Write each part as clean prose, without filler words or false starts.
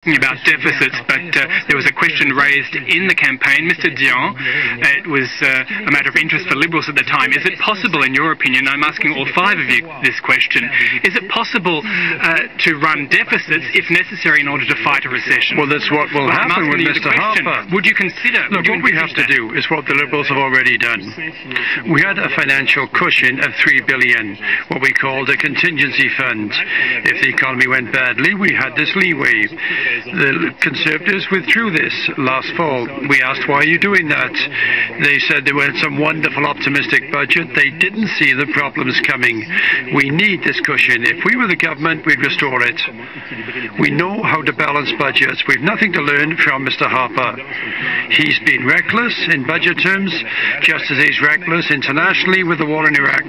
About deficits, but there was a question raised in the campaign. Mr. Dion, it was a matter of interest for Liberals at the time. Is it possible, in your opinion, I'm asking all five of you this question, is it possible to run deficits if necessary in order to fight a recession? Well, that's what will happen with Mr. Harper. Would you consider... Look, what we have to do is what the Liberals have already done. We had a financial cushion of $3 billion, what we called a contingency fund. If the economy went badly, we had this leeway. The Conservatives withdrew this last fall. We asked, why are you doing that? They said they were some wonderful optimistic budget. They didn't see the problems coming. We need this cushion. If we were the government, we'd restore it. We know how to balance budgets. We've nothing to learn from Mr. Harper. He's been reckless in budget terms, just as he's reckless internationally with the war in Iraq.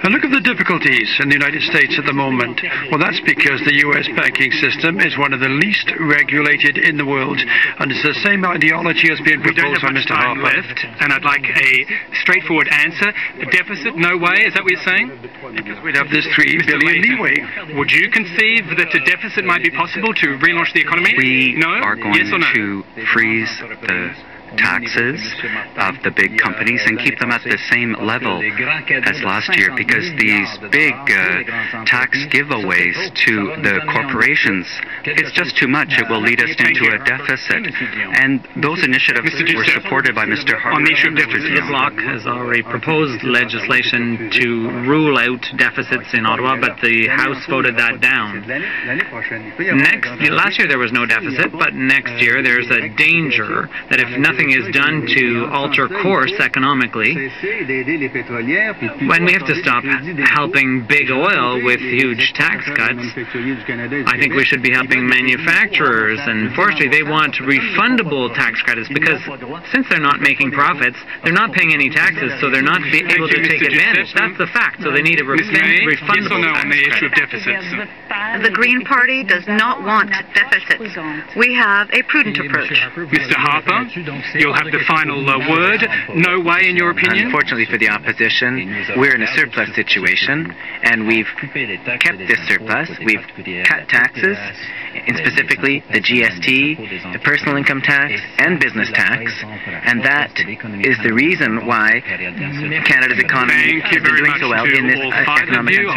And look at the difficulties in the United States at the moment. Well, that's because the U.S. banking system is one of the least regulated in the world, and it's the same ideology as being proposed by Mr. Harper. Left, and I'd like a straightforward answer. A deficit, no way, is that what you're saying? Because we'd have this $3 billion leeway. Would you conceive that a deficit might be possible to relaunch the economy? We are going yes or no? to freeze the taxes of the big companies and keep them at the same level as last year, because these big tax giveaways to the corporations, it's just too much. It will lead us into a deficit. And those initiatives were supported by Mr. Harper. On the issue of deficit, the Bloc has already proposed legislation to rule out deficits in Ottawa, but the House voted that down. Last year there was no deficit, but next year there's a danger that if nothing is done to alter course economically, when we have to stop helping big oil with huge tax cuts, I think we should be helping manufacturers and forestry. They want refundable tax credits because since they're not making profits, they're not paying any taxes, so they're not able to take advantage. That's the fact. So they need a refundable yes or no tax on the issue of credit. deficits? The Green Party does not want deficits. We have a prudent approach. Mr. Harper, you'll have the final word. No way, in your opinion? Unfortunately for the opposition, we're in a surplus situation, and we've kept this surplus. We've cut taxes, and specifically the GST, the personal income tax, and business tax, and that is the reason why Canada's economy has been doing so well in this economic uncertainty.